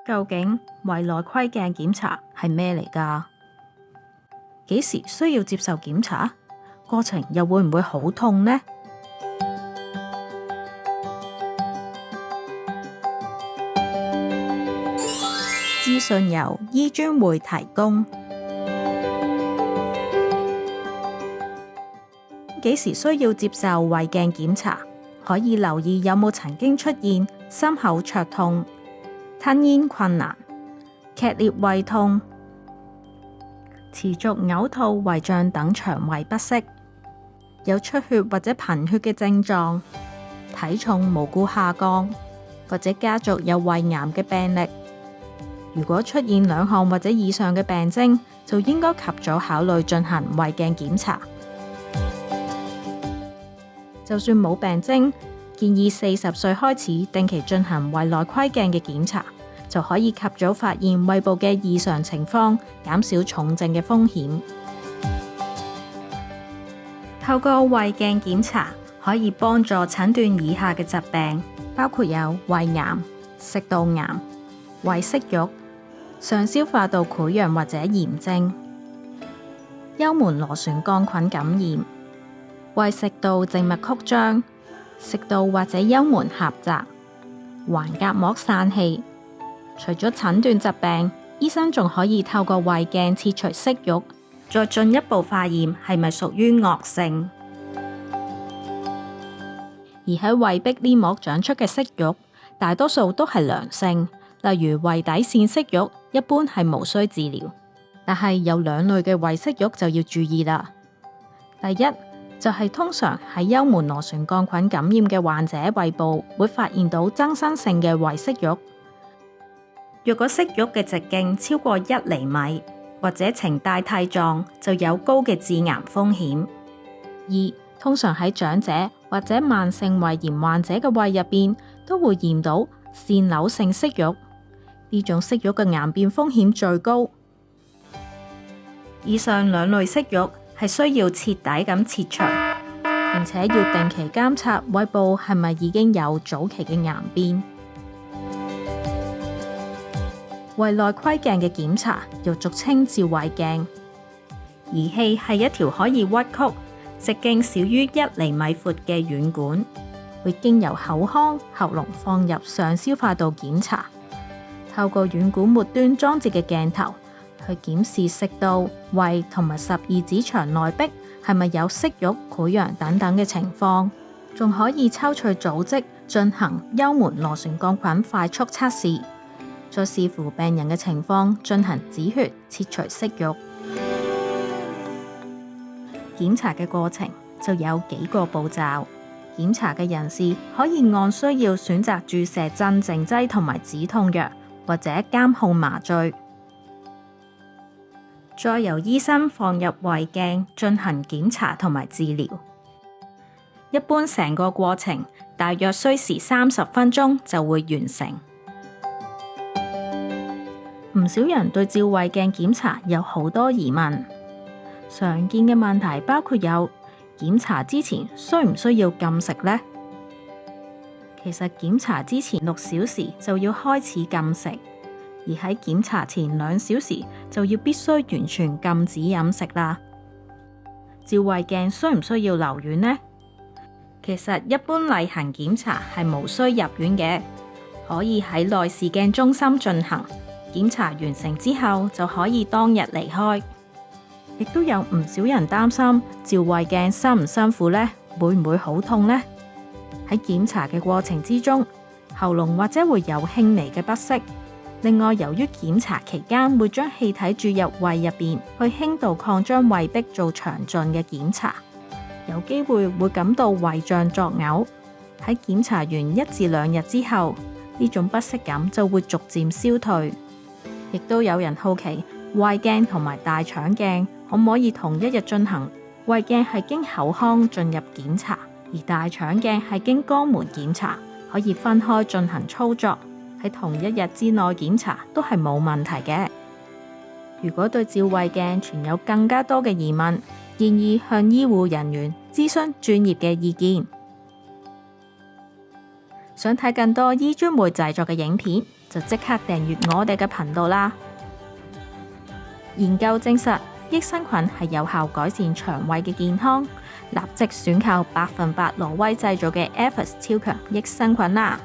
究竟胃內窺鏡檢查係咩嚟㗎？幾時需要接受檢查？過程又會唔會好痛呢？資訊由醫專會提供。幾時需要接受胃鏡檢查？可以留意有冇曾經出現心口灼痛、吞嚥困難、劇烈胃痛、持續嘔吐、胃脹等腸胃不適，有出血或者貧血嘅症狀，體重無故下降，或者家族有胃癌嘅病歷。如果出現兩項或者以上嘅病徵，就應該及早考慮進行胃鏡檢查。就算冇病徵，建議40歲開始定期進行胃內窺鏡嘅檢查，就可以及早發現胃部嘅異常情況，減少重症嘅風險。透過胃鏡檢查，可以幫助診斷以下嘅疾病，包括有胃癌、食道癌、胃息肉、上消化道潰瘍或者炎症、幽門螺旋桿菌感染、胃食道靜脈曲張、食道或者幽門狹窄、橫膈膜散氣。除咗診斷疾病，醫生仲可以透過胃鏡切除息肉，再進一步化驗係咪屬於惡性。而喺胃壁黏膜長出嘅息肉，大多數都係良性，例如胃底腺息肉，一般係無需治療。但係有兩類嘅胃息肉就要注意啦。第一就係通常喺幽門螺旋桿菌感染嘅患者胃部會發現到增生性嘅胃息肉。若果息肉嘅直徑超過1厘米或者呈帶蒂狀，就有高嘅致癌風險。二通常喺長者或者慢性胃炎患者嘅胃入邊都會驗到腺瘤性息肉，呢種息肉嘅癌變風險最高。以上兩類息肉係需要徹底咁切除，並且要定期監察胃部係咪已經有早期嘅癌變。胃內窺鏡嘅檢查又俗稱照胃鏡，儀器係一條可以屈曲、直徑少於1厘米闊嘅軟管，會經由口腔、喉嚨放入上消化道檢查。透過軟管末端裝置嘅鏡頭去檢視食道、胃同埋十二指腸內壁係咪有息肉、潰瘍等等嘅情況，仲可以抽取組織進行幽門螺旋桿菌快速測試。再視乎病人嘅情況進行止血、切除息肉。檢查嘅過程就有幾個步驟。檢查嘅人士可以按需要選擇注射鎮靜劑同埋止痛藥，或者監控麻醉，再由醫生放入胃鏡進行檢查同埋治療。一般成個過程大約需時30分鐘就會完成。唔少人對照胃鏡檢查有好多疑問，常見嘅問題包括有檢查之前需唔需要禁食呢？其實檢查之前6小時就要開始禁食，而喺檢查前2小時就要必須完全禁止飲食啦。照胃鏡需唔需要留院呢？其實一般例行檢查係無需入院嘅，可以喺內視鏡中心進行。檢查完成之後就可以當日離開。亦都有唔少人擔心照胃鏡辛唔辛苦呢？會唔會好痛呢？喺檢查嘅過程之中，喉嚨或者會有輕微嘅不適。另外，由於檢查期間會將氣體注入胃入邊，去輕度擴張胃壁做詳盡嘅檢查，有機會感到胃脹作嘔。喺檢查完1至2日之後，呢種不適感就會逐漸消退。亦都有人好奇胃鏡同埋大腸鏡可唔可以同一日進行？胃鏡係經口腔進入檢查，而大腸鏡係經肛門檢查，可以分開進行操作，喺同一日之內檢查都係冇問題嘅。如果對照胃鏡存有更加多嘅疑問，建議向醫護人員諮詢專業嘅意見。想睇更多醫專會製作嘅影片，就即刻訂閱我哋嘅頻道啦。研究證實，益生菌係有效改善腸胃嘅健康，立即選購100%挪威製造嘅 Effus 超強益生菌啦！